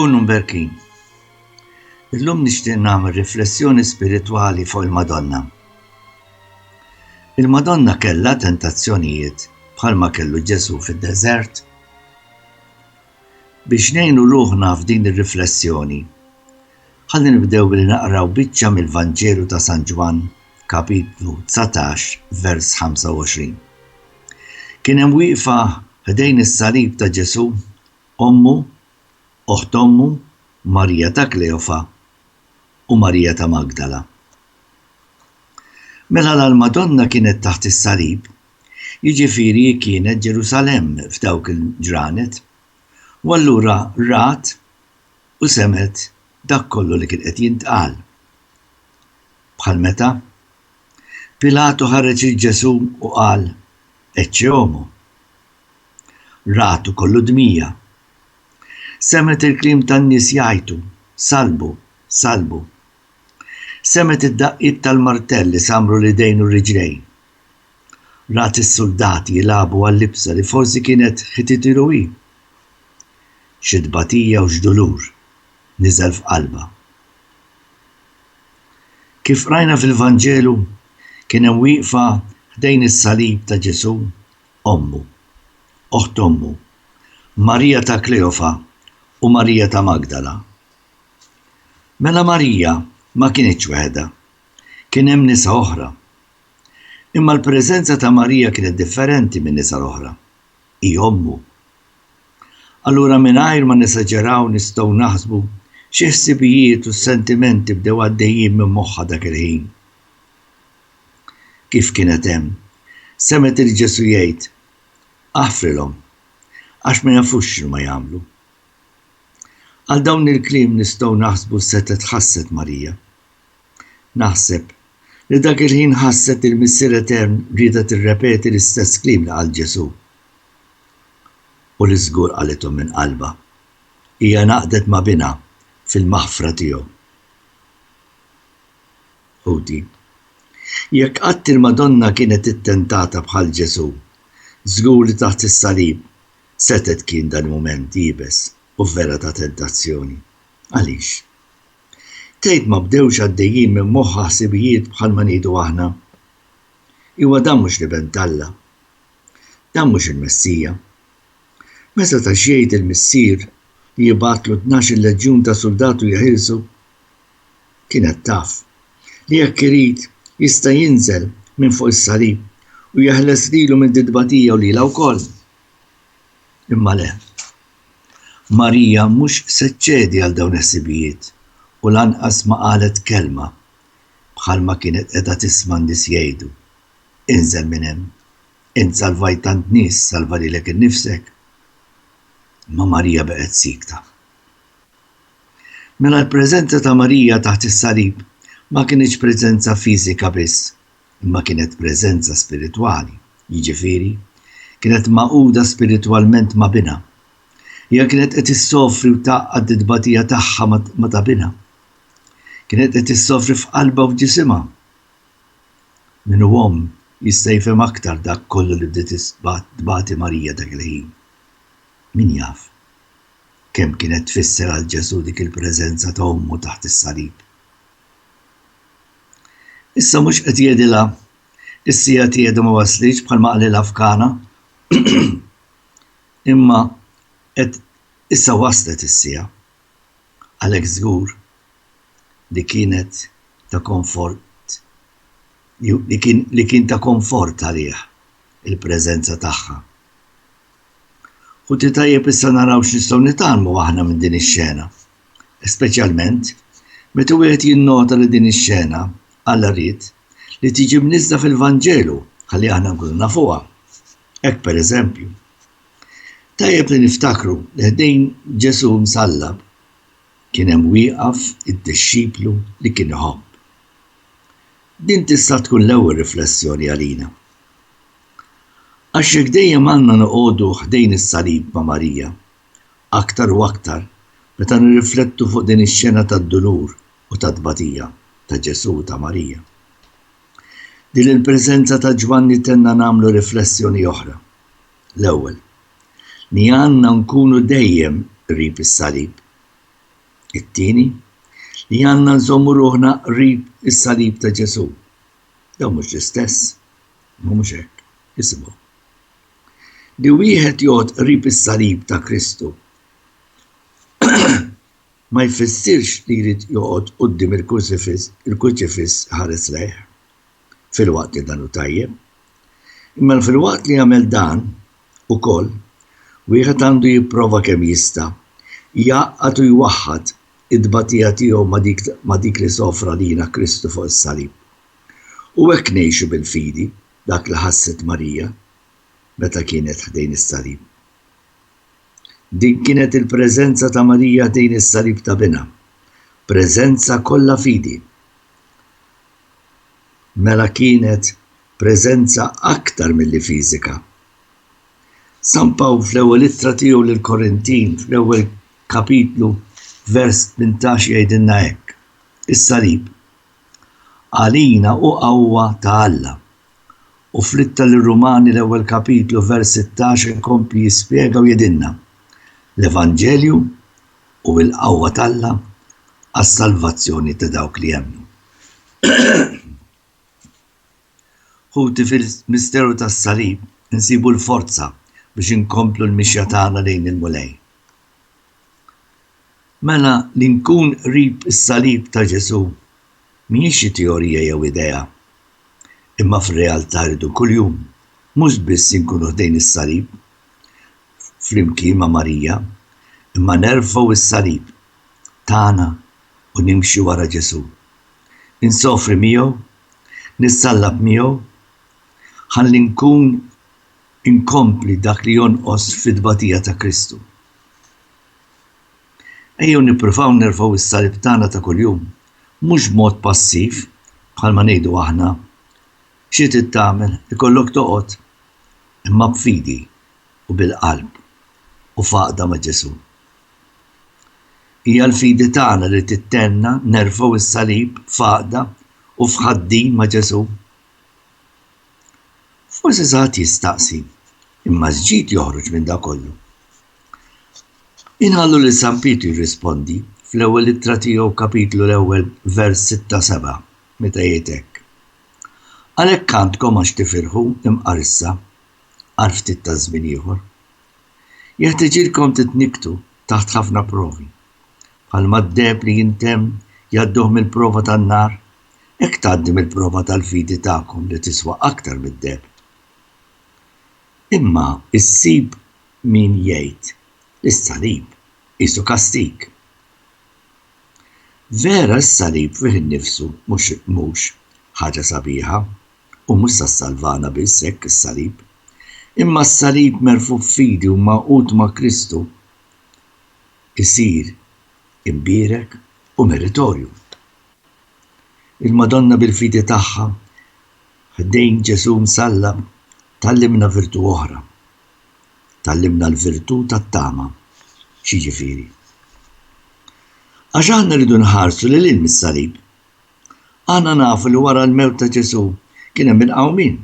Kunu mberkin. Illum nixtieq nagħmel riflessjoni spiritwali fuq il-Madonna. Il-Madonna kellha tentazzjonijiet bħalma kellu Ġesu fid-deżert. Biex ngħinu ruħna f'din ir-riflessjoni, ħalli nibdew billi naqraw biċċa mill-Vanġelu ta' San Ġwan, kapitlu 19, vers 25. Kien hemm wieqfa ħdejn is-salib ta' Ġesu, ommu, oħt ommu, Marija ta' Kleofa u Marija ta' Magdala. Mela l-Madonna kienet taħt is-salib, jiġifieri kienet Ġerusalemm f'dawk il-ġranet, u allura rat u semet dak kollu li kien qed jintqal. Bħal meta Pilatu ħareġ il-Ġesu u qal Ecce homo. Ratu kollu dmija. Semet il-kliem tan-nies jgħidu salbu, salbu. Semet id-daqqiet tal-martell li samru l-idejn u r-riġlejn. Rat is-soldati jilagħbu għall-libsa li forsi kienet ħitit iruwi. Xi dbatija u x'dulur niżel f'qalba. Kif rajna fil-Vanġelu kien hemm wieqfa ħdejn is-salib ta' Ġesu ommu, oħt ommu, Marija ta' Kleofa u Marija ta' Magdala. Mela Marija ma kienitx weħda, kien hemm nisa oħra. Imma l-preżenza ta' Marija kienet differenti minn nisa l-oħra. Hi ommu. Allura mingħajr ma nesaġeraw nistgħu naħsbu xi ħsibijiet u sentimenti bdew għaddejjin minn moħħha dak il-ħin. Kif kienet hemm, semet il-Ġesu jgħid aħfrilhom għax ma jafux x'ma jagħmlu. Għal dawn il-kliem nistgħu naħsbu setet ħasset Marija. Naħseb li dak il-ħin ħasset il-Missier Etern rieda tirrepeti l-istess kliem li qal Ġesu. U li żgur qalithom minn qalba. Hija naqdet ma' binha fil-maħfra tiegħu. Ħudi. Jekk qatt il-Madonna kienet ittentata bħal Ġesu, żgur li taħt is-salib setet kien dan mument jibes u vera ta' tentazzjoni. Għaliex? Tgħid ma bdewx għaddejjin minn moħħha ħsibijiet bħalma ngħidu aħna. Iwa dan mhux li bentalla. Dan mhux il-Messija. Meta ta' xejn il-missier li jibatlu 12 leġjun ta' soldatu jeħilsu, kienet taf li jekk irid jista' jinżel minn fuq is-salib u jeħles lilu minn didbatija u lilha wkoll. Imma le. Marija mhux se ċċedi għal dawn is-sibijiet u lanqas ma qalet kelma bħalma kienet qiegħda tisma' n-nies jgħidu. Inżel minn hemm, int salvajt tant nies salva lilek innifsek. Ma Marija beqgħet sikta. Mela l-preżenza ta' Marija taħt is-salib ma kienx preżenza fiżika biss, imma kienet preżenza spiritwali, jiġifieri kienet maquda spiritwalment ma' binha. Hija kienet qed issofri u taqgħad id-dbatija tagħha ma ta' binha. Kienet qed issofri f'qalbha u f'ġisimha. Min hu omm jista' jifhem aktar dak kollu li bdiet tbati Marija dak il-ħin. Min jaf kemm kienet tfisser għal Ġesu dik il-preżenza ta' ommu taħt is-salib. Issa mhux qed jgħidilha is-sija tiegħu ma waslitx bħalma qalilha f'Kana. Imma qed issa waslet is-sija. Għalhekk żgur li kienet ta' komfort li kien ta' komfort għalih il-preżenza tagħha. U tajjeb issa naraw x'nistgħu nitgħallmu aħna minn din ix-xena. Speċjalment meta wieħed jinnota li din ix-xena Alla rrid li tiġi mniżda fil-Vanġelu ħalli aħna nkunu nafuha. Hekk pereżempju. Tajjeb li niftakru li ħdejn Ġesu msallab kien hemm wieqaf id-dixxiplu li kien iħobb. Din tista' tkun l-ewwel riflessjoni għalina. Għax jekk dejjem għandna noqogħdu ħdejn is-salib ma' Marija, aktar u aktar meta nirriflettu fuq din ix-xena tad-dulur u tad-tbatija ta' Ġesu u ta' Marija. Din il-preżenza ta' Ġwanni tenna nagħmlu riflessjoni oħra. L-ewwel, li għandna nkunu dejjem qrib is-salib It-tieni li għandna nżommu ruħna qrib is-salib ta' Ġesu. Dawn mhux l-istess, mhux hekk, isimgħu. Li wieħed joqgħod qrib is-salib ta' Kristu ma jfissirx li jrid joqgħod quddiem il-kruċifiss ħares lejh fil-waqt li dan hu tajjeb. Imma fil-waqt li jagħmel dan ukoll wieħed għandu jipprova kemm jista' jgħaqqad u jwaħħad id-tbatija tiegħu ma' dik li sofra lina Kristu fuq is-salib. U hekk ngħixu bil-fidi dak li ħasset Marija meta kienet ħdejn is-salib. Din kienet il-preżenza ta' Marija ħdejn is-salib ta' Bina, preżenza kollha fidi. Mela kienet preżenza aktar milli fiżika. San Pawl fl-ewwel ittra tiegħu lill-Korintin fl-ewwel kapitlu vers 18 jgħidilna hekk: is-salib għalina u qawwa ta' Alla. U fl-ittra lir-Rumani l-ewwel kapitlu vers 16 inkompli jispjega u jgħidilna l-Evanġelju u l-qawwa tal-Alla għas-salvazzjoni ta' dawk li jemmnu. Ħuti fil-misteru tas-salib insibu l-forza biex inkomplu l-mixja tagħna lejn il-mulej. Mela li nkun qrib is-salib ta' Ġesu mhijiex xi teorija jew idea, imma fir-realtà rridu kuljum mhux biss inkunu ħdejn is-salib flimkien ma' Marija, imma nerfgħu is-salib tagħna u nimxu wara Ġesu. Insofri miegħu, nissallab miegħu, ħalli nkun inkompli dak li jonqos fid-tbatija ta' Kristu. Ejjew nippruvaw nerfgħu is-salib tagħna ta' kuljum, mhux b'mod passiv bħalma ngħidu aħna. Xi trid tagħmel ikollok toqgħod imma b'fidi u bil-qalb u faqda ma' Ġesu. Hija l-fidi tagħna li tittenna nerfgħu is-salib faqda u fħaddin ma' Ġesu. Forsi żgħat jistaqsi, imma żġid joħroġ minn dak kollu. Inħallu li San Pietru jirrispondi fl-ewwel ittra tiegħu kapitlu l-ewwel vers 6-7 meta jgħid hekk: għalhekk għandkom għax tifirħu imqarissa għal ftit ta' żmien ieħor. Jeħtieġilkom titniktu taħt ħafna provi. Bħalma d-deb li jintemm jgħadduh mill-prova tan-nar, hekk tgħaddi mill-prova tal-fidi tagħkom li tiswa aktar mid-deb. Imma issib min jgħid is-salib qisu kastig. Vera s-salib fih innifsu mhux ħaġa sabiħa u mhux sassalvana biss hekk is-salib, imma s-salib merfugħ f'fidi u maqut ma' Kristu isir imbierek u meritorju. Il-Madonna bil-fidi tagħha ħdejn Ġesu msallab tallimna virtu oħra. Tallimna l-virtu tat-tama. Xi ġifieri? Għax aħna rridu nħarsu lil hinn mis-salib. Aħna nafu li wara l-mewt ta' Ġesu kien hemm il-qawmin.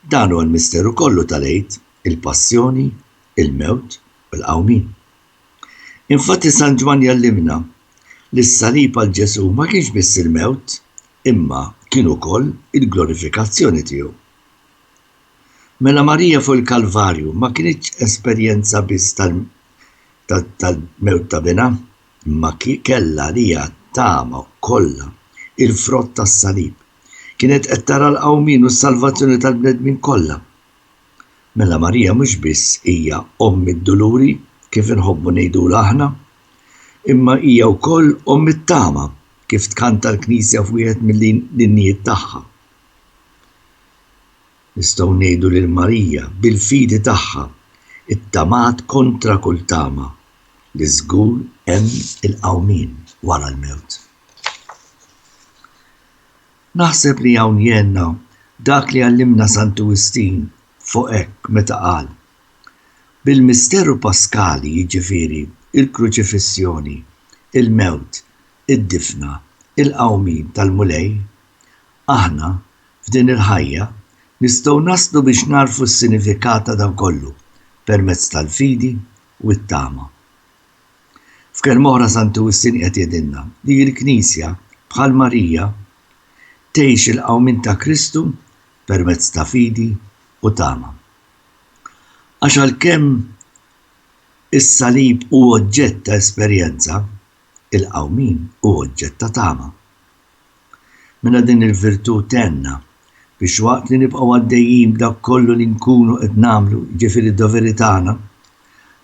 Dan huwa l-misteru kollu tal-għid, il-passjoni, il-mewt u l-qawmin. Infatti San Ġwan jallimna li s-salib għal Ġesu ma kienx biss il-mewt, imma kien ukoll il-glorifikazzjoni tiegħu. Mela Marija fuq il-Kalvarju ma kienx esperjenza biss tal-mewt ta' Bina, imma kellha lija tama kollha il-frott tas-salib. Kienet qed tara l-qawmin u s-salvazzjoni tal-bnedmin kollha. Mela Marija mhux biss hija ommi d-duluri kif inħobbu ngħidula aħna, imma hija wkoll ommi t-tama kif tkanta l-Knisja f'wieħed mill-linjiet tagħha. Nistgħu ngħidu lil Marija bil-fidi tagħha it-tamat kontra kull tama li żgur hemm il-qawmin wara l-mewt. Naħseb li hawn jenna dak li għallimna Sant Wistin fuq hekk meta qal: bil-misteru paskali jiġifieri il-kruċifissjoni, il-mewt, id-difna, il-qawmin tal-mulej, aħna f'din il-ħajja nistgħu naslu biex narfu s-sinifikat ta' dan kollu permezz tal-fidi u t-tama. F'kelma oħra Sant Agustin qed jgħidilna li l-Knisja bħal Marija tgħix il-qawmin ta' Kristu permezz ta' fidi u tama. Għax għalkemm is-salib huwa oġġett ta' esperjenza, il-qawmin huwa oġġett ta' tama. Minna din il-virtù tenna biex waqt li nibqgħu għaddejjin b'dak kollu li nkunu qed nagħmlu ġifieri d-doveri tagħna,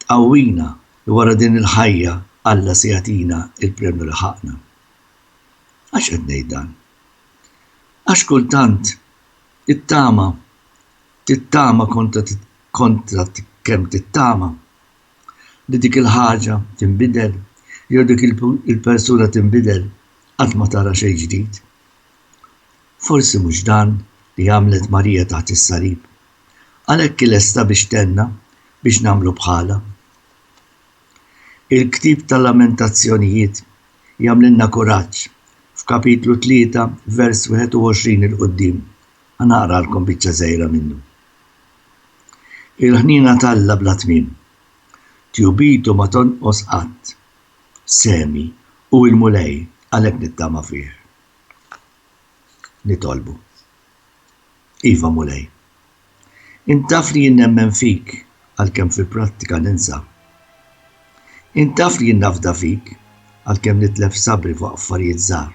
tqawwina li wara din il-ħajja Alla se jagħtina il-premju li ħaqna. Għax qed ngħid dan? Għax kultant it-tama tittama kontra kemm tittama li dik il-ħaġa tinbidel jew dik il-persuna tinbidel qatt ma tara xejn ġdid. Forsi mhux dan li għamlet Marija taħt is-salib, għalhekk lesta biex tenna biex nagħmlu bħala. Il-Ktieb tal-Lamentazzjonijiet jagħmlilna kuraġġ f'kapitlu 3 vers 21 il-qudiem. Ħanaqralkom biċċa żgħira minnu. Il-ħnina talla bla tmiem, tjubitu ma tonqos qatt, semi u l-mulej għalhekk nittama fih. Nitolbu. Iva mulej. Intaf li jien nemmen fik għalkemm fil-prattika ninsa. Intaf li jien nafda fik għalkemm nitlef sabri fuq affarijiet żgħar.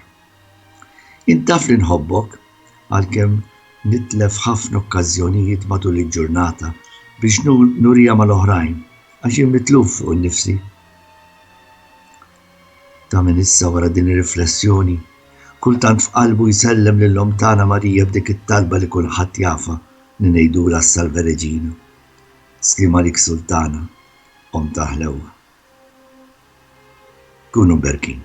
Intaf li nħobbok għalkemm nitlef ħafna okkażjonijiet matul il-ġurnata biex nurija mal-oħrajn għax jien mitluf fuq innifsi. Ta' minn issa wara din ir-riflessjoni kultant f'qalbu jsellem lill-Om tagħna Marija b'dik it-talba li kulħadd jafa li ngħidula s-Salve Reġina. Slima lik Sultana, Om ta' ħlewwa. Kunu mberkin.